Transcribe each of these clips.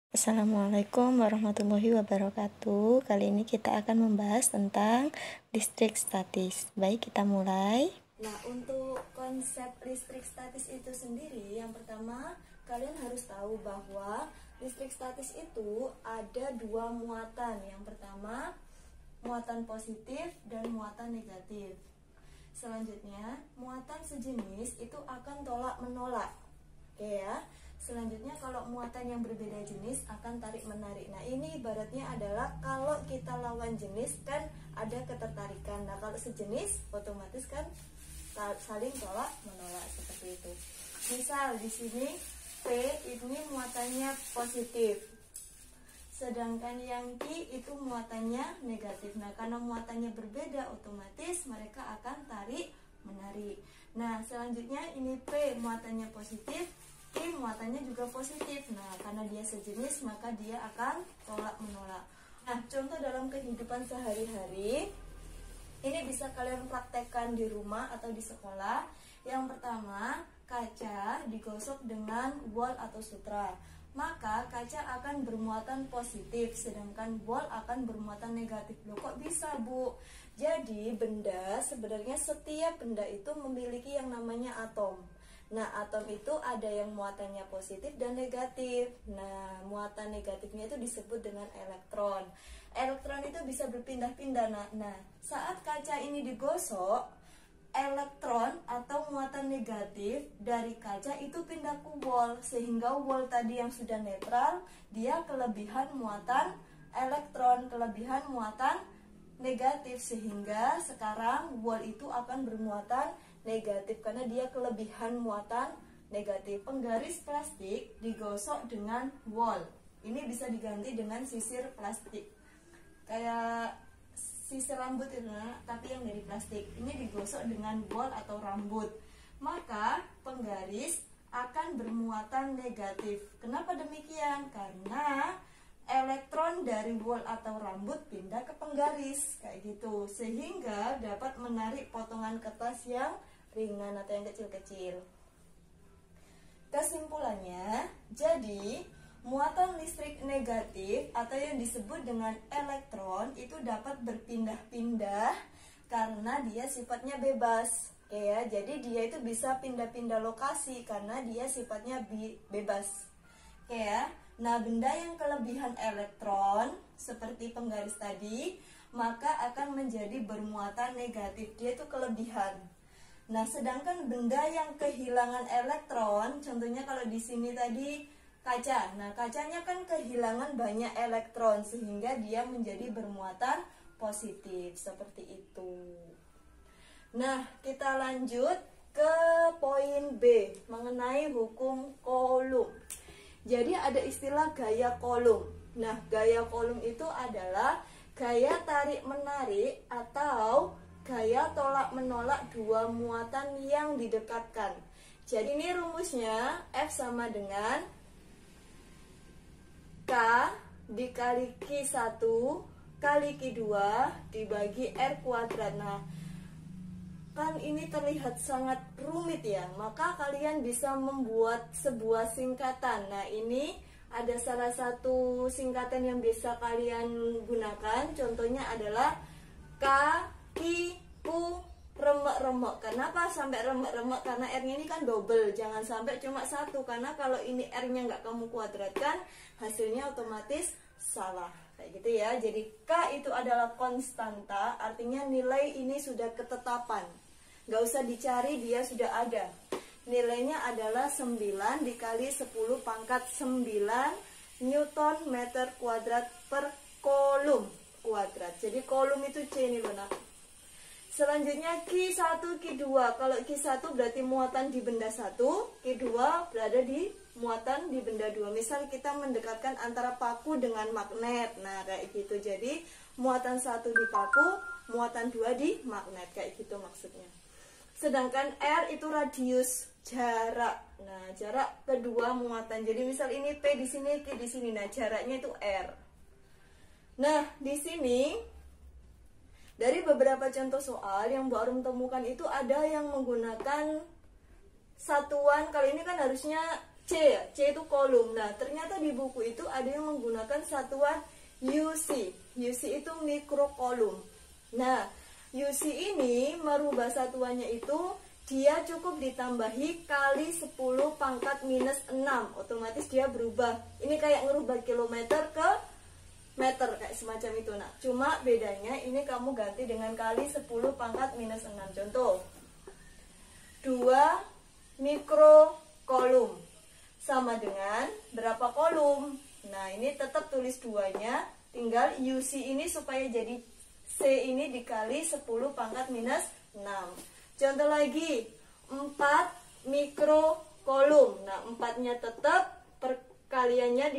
Assalamualaikum warahmatullahi wabarakatuh. Kali ini kita akan membahas tentang listrik statis. Baik, kita mulai. Nah, untuk konsep listrik statis itu sendiri, yang pertama kalian harus tahu bahwa listrik statis itu ada dua muatan. Yang pertama, muatan positif dan muatan negatif. Selanjutnya, muatan sejenis itu akan tolak-menolak. Oke ya. Selanjutnya, kalau muatan yang berbeda jenis akan tarik-menarik. Nah, ini ibaratnya adalah kalau kita lawan jenis kan ada ketertarikan. Nah, kalau sejenis otomatis kan saling tolak-menolak seperti itu. Misal di sini P ini muatannya positif, sedangkan yang Q itu muatannya negatif. Nah, karena muatannya berbeda, otomatis mereka akan tarik menarik. Nah, selanjutnya ini P muatannya positif, Q muatannya juga positif. Nah, karena dia sejenis, maka dia akan tolak menolak. Nah, contoh dalam kehidupan sehari-hari ini bisa kalian praktekkan di rumah atau di sekolah. Yang pertama, kaca digosok dengan wol atau sutra, maka kaca akan bermuatan positif, sedangkan wol akan bermuatan negatif. Loh, kok bisa, Bu? Jadi benda, sebenarnya setiap benda itu memiliki yang namanya atom. Nah, atom itu ada yang muatannya positif dan negatif. Nah, muatan negatifnya itu disebut dengan elektron. Elektron itu bisa berpindah-pindah. Nah, saat kaca ini digosok, elektron atau muatan negatif dari kaca itu pindah ke wol, sehingga wol tadi yang sudah netral, dia kelebihan muatan elektron, kelebihan muatan negatif, sehingga sekarang wol itu akan bermuatan negatif karena dia kelebihan muatan negatif. Penggaris plastik digosok dengan wol. Ini bisa diganti dengan sisir plastik. Kayak sisir rambut itu, tapi yang dari plastik. Ini digosok dengan wol atau rambut. Maka penggaris akan bermuatan negatif. Kenapa demikian? Karena elektron dari wol atau rambut pindah ke penggaris kayak gitu, sehingga dapat menarik potongan kertas yang ringan atau yang kecil-kecil. Kesimpulannya, jadi muatan listrik negatif atau yang disebut dengan elektron itu dapat berpindah-pindah karena dia sifatnya bebas. Oke ya, jadi dia itu bisa pindah-pindah lokasi karena dia sifatnya bebas. Oke ya. Nah, benda yang kelebihan elektron seperti penggaris tadi, maka akan menjadi bermuatan negatif. Dia itu kelebihan. Nah, sedangkan benda yang kehilangan elektron, contohnya kalau di sini tadi kaca. Nah, kacanya kan kehilangan banyak elektron sehingga dia menjadi bermuatan positif seperti itu. Nah, kita lanjut ke poin B mengenai hukum Coulomb. Jadi ada istilah gaya Coulomb. Nah, gaya Coulomb itu adalah gaya tarik-menarik atau gaya tolak-menolak dua muatan yang didekatkan. Jadi ini rumusnya F sama dengan K dikali Q1 kali Q2 dibagi R kuadrat. Nah, kan ini terlihat sangat rumit ya, maka kalian bisa membuat sebuah singkatan. Nah, ini ada salah satu singkatan yang bisa kalian gunakan. Contohnya adalah K, Ki, Ku, remek-remek. Kenapa sampai remek-remek? Karena R-nya ini kan double, jangan sampai cuma satu. Karena kalau ini R-nya nggak kamu kuadratkan, hasilnya otomatis salah. Kayak gitu ya. Jadi K itu adalah konstanta, artinya nilai ini sudah ketetapan. Nggak usah dicari, dia sudah ada. Nilainya adalah 9 dikali 10 pangkat 9 Newton meter kuadrat per Coulomb kuadrat. Jadi Coulomb itu C ini loh nak. Selanjutnya Q1, Q2. Kalau Q1 berarti muatan di benda 1, Q2 berada di muatan di benda 2. Misal kita mendekatkan antara paku dengan magnet. Nah, kayak gitu. Jadi muatan 1 di paku, muatan 2 di magnet. Kayak gitu maksudnya. Sedangkan R itu radius, jarak. Nah, jarak kedua muatan. Jadi misal ini P di sini, Q di sini. Nah, jaraknya itu R. Nah, di sini dari beberapa contoh soal yang Bu Arum temukan itu ada yang menggunakan satuan. Kalau ini kan harusnya C ya, C itu kolom. Nah, ternyata di buku itu ada yang menggunakan satuan UC. UC itu mikrokolom. Nah, UC ini merubah satuannya itu dia cukup ditambahi kali 10 pangkat minus 6. Otomatis dia berubah. Ini kayak ngerubah kilometer ke meter, kayak semacam itu. Nah, cuma bedanya ini kamu ganti dengan kali 10 pangkat minus 6. Contoh, 2 mikrokolom sama dengan berapa kolom? Nah, ini tetap tulis 2-nya, tinggal UC ini supaya jadi C ini dikali 10 pangkat minus 6. Contoh lagi, 4 mikrokolom. Nah, 4-nya tetap, perkaliannya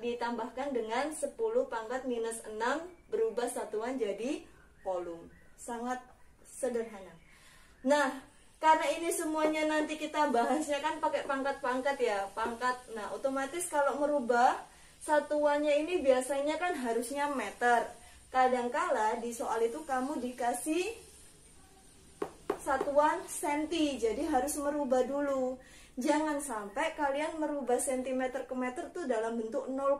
ditambahkan dengan 10 pangkat minus 6, berubah satuan jadi kolom. Sangat sederhana. Nah, karena ini semuanya nanti kita bahasnya kan pakai pangkat-pangkat ya, pangkat. Nah, otomatis kalau merubah satuannya ini biasanya kan harusnya meter. Kadangkala di soal itu kamu dikasih satuan senti, jadi harus merubah dulu. Jangan sampai kalian merubah sentimeter ke meter tuh dalam bentuk 0,0,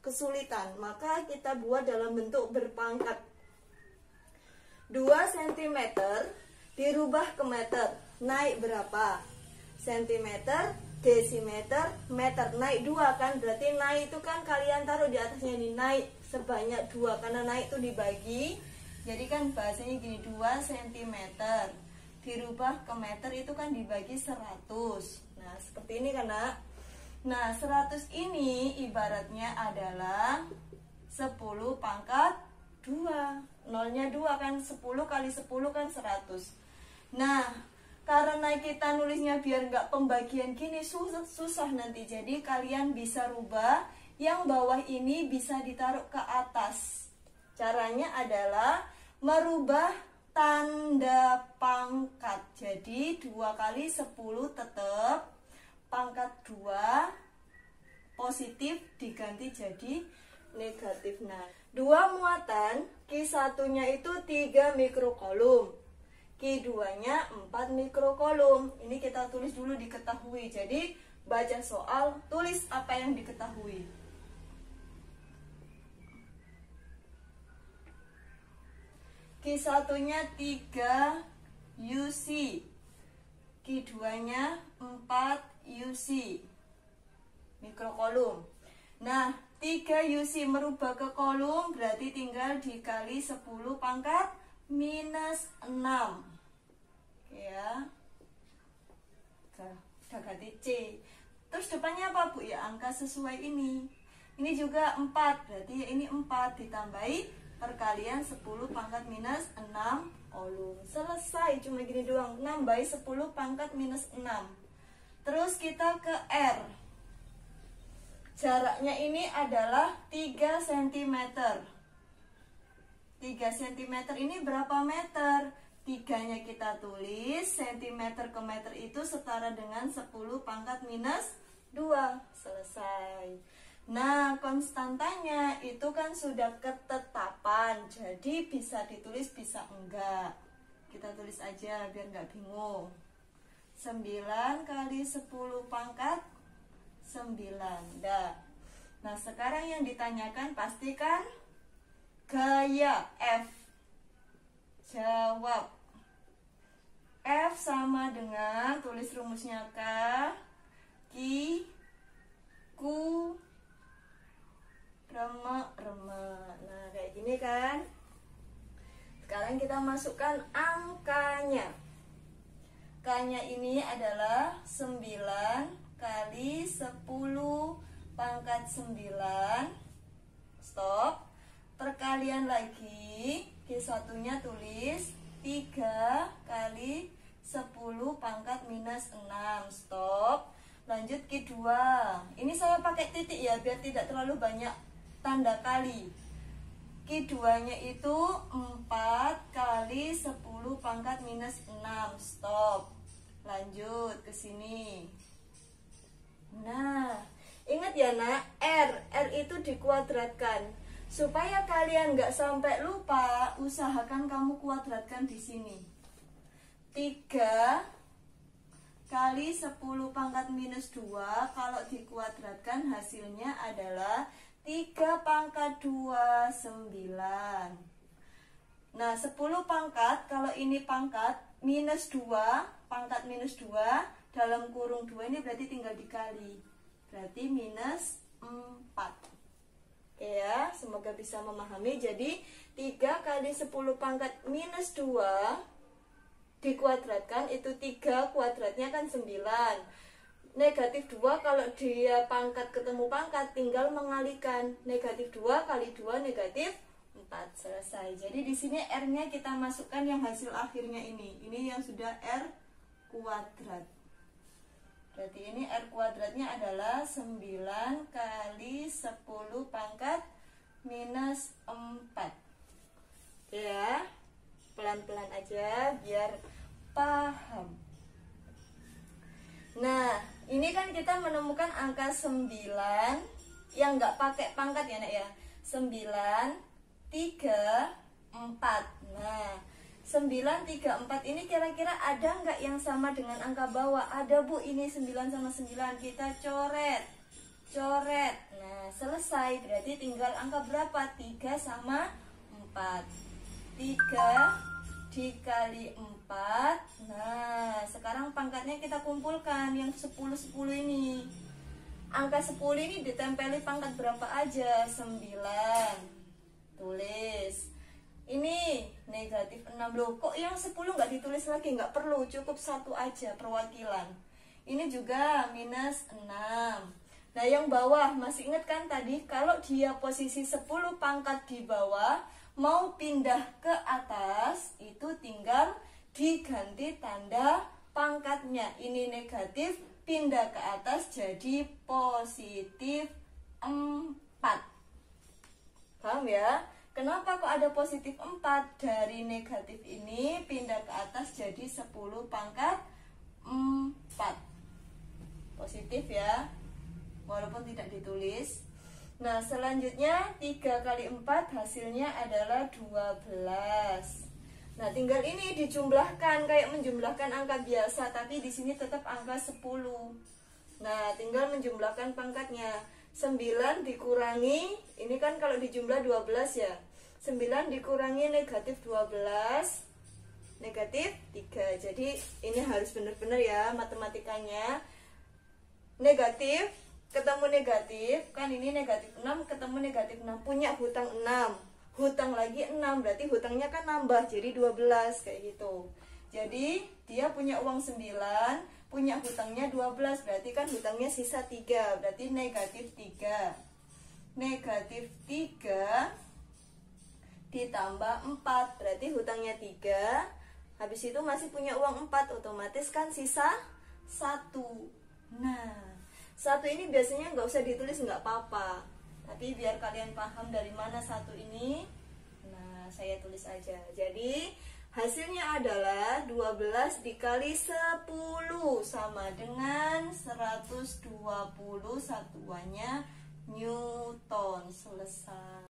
kesulitan. Maka kita buat dalam bentuk berpangkat. 2 cm dirubah ke meter, naik berapa? Sentimeter, desimeter, meter, naik 2 kan? Berarti naik itu kan kalian taruh di atasnya ini, naik sebanyak 2, karena naik itu dibagi. Jadi kan bahasanya gini, 2 cm dirubah ke meter itu kan dibagi 100. Nah, seperti ini kan, Nak? Nah, 100 ini ibaratnya adalah 10 pangkat 2. Nolnya 2 kan, 10 kali 10 kan 100. Nah, karena kita nulisnya biar nggak pembagian gini susah nanti. Jadi kalian bisa rubah, yang bawah ini bisa ditaruh ke atas. Caranya adalah merubah tanda pangkat. Jadi 2 kali 10 tetap pangkat 2 positif diganti jadi negatif. Nah, 2 muatan, Q1-nya itu 3 mikrokolom, Q2-nya 4 mikrokolom. Ini kita tulis dulu diketahui. Jadi baca soal, tulis apa yang diketahui. Q1-nya 3 UC, Q2-nya 4 UC mikrokolom. Nah, 3 UC merubah ke kolom berarti tinggal dikali 10 pangkat minus 6. Oke ya. Udah ganti C. Terus depannya apa, Bu? Ya angka sesuai ini. Ini juga 4, berarti ini 4 ditambahi perkalian 10 pangkat minus 6 kolom. Selesai, cuma gini doang. 6 10 pangkat minus 6. Terus kita ke R. Jaraknya ini adalah 3 cm. 3 cm ini berapa meter? 3-nya kita tulis, cm ke meter itu setara dengan 10 pangkat minus 2. Selesai. Nah, konstantanya itu kan sudah ketetapan, jadi bisa ditulis, bisa enggak. Kita tulis aja biar enggak bingung. 9 kali 10 pangkat 9. Nah, sekarang yang ditanyakan pastikan gaya F. Jawab. F sama dengan, tulis rumusnya K, Q, Q, remek. Nah, kayak gini kan. Sekarang kita masukkan angkanya. K-nya ini adalah 9 kali 10 pangkat 9. Stop. Perkalian lagi. Q1-nya tulis 3 kali 10 pangkat minus 6. Stop. Lanjut Q2. Ini saya pakai titik ya, biar tidak terlalu banyak tanda kali. Q2-nya itu 4 kali 10 pangkat minus 6. Stop. Lanjut ke sini. Nah, ingat ya nak, R itu dikuadratkan. Supaya kalian nggak sampai lupa, usahakan kamu kuadratkan di sini. 3 kali 10 pangkat minus 2, kalau dikuadratkan hasilnya adalah 3 pangkat 2, 9. Nah, 10 pangkat, kalau ini pangkat minus 2, pangkat minus 2, dalam kurung 2 ini berarti tinggal dikali. Berarti minus 4. Oke ya, semoga bisa memahami. Jadi, 3 kali 10 pangkat minus 2 dikuadratkan, itu 3 kuadratnya kan 9. Negatif 2 kalau dia pangkat ketemu pangkat tinggal mengalikan. Negatif 2 kali 2 negatif 4. Selesai. Jadi di sini R-nya kita masukkan yang hasil akhirnya ini. Ini yang sudah R kuadrat. Berarti ini R kuadratnya adalah 9 kali 10 pangkat minus 4. Oke ya. Pelan-pelan aja biar paham. Nah, ini kan kita menemukan angka 9 yang nggak pakai pangkat ya, Nak ya. 9, 3, 4. Nah, 9, 3, 4 ini kira-kira ada nggak yang sama dengan angka bawah? Ada, Bu. Ini 9 sama 9. Kita coret. Coret. Nah, selesai. Berarti tinggal angka berapa? 3 sama 4. 3 dikali 4. Nah, sekarang pangkatnya kita kumpulkan yang 10 ini. Angka 10 ini ditempeli pangkat berapa aja? 9. Tulis. Ini negatif 6. Loh, kok yang 10 nggak ditulis lagi? Nggak perlu, cukup 1 aja perwakilan. Ini juga minus 6. Nah, yang bawah masih ingat kan tadi kalau dia posisi 10 pangkat di bawah, mau pindah ke atas, itu tinggal diganti tanda pangkatnya. Ini negatif, pindah ke atas jadi positif 4. Paham ya? Kenapa kok ada positif 4? Dari negatif ini pindah ke atas jadi 10 pangkat 4. Positif ya, walaupun tidak ditulis. Nah, selanjutnya 3 kali 4 hasilnya adalah 12. Nah, tinggal ini dijumlahkan kayak menjumlahkan angka biasa, tapi di sini tetap angka 10. Nah, tinggal menjumlahkan pangkatnya. 9 dikurangi, ini kan kalau dijumlah 12 ya. 9 dikurangi negatif 12, negatif 3. Jadi ini harus benar-benar ya matematikanya. Negatif ketemu negatif, kan ini negatif 6 ketemu negatif 6, punya hutang 6, hutang lagi 6, berarti hutangnya kan nambah jadi 12 kayak gitu. Jadi dia punya uang 9, punya hutangnya 12, berarti kan hutangnya sisa 3, berarti negatif 3. Negatif 3 ditambah 4, berarti hutangnya 3, habis itu masih punya uang 4, otomatis kan sisa 1. Nah, 1 ini biasanya nggak usah ditulis, nggak apa-apa, tapi biar kalian paham dari mana 1 ini, nah saya tulis aja. Jadi hasilnya adalah 12 dikali 10 sama dengan 120, satuannya Newton. Selesai.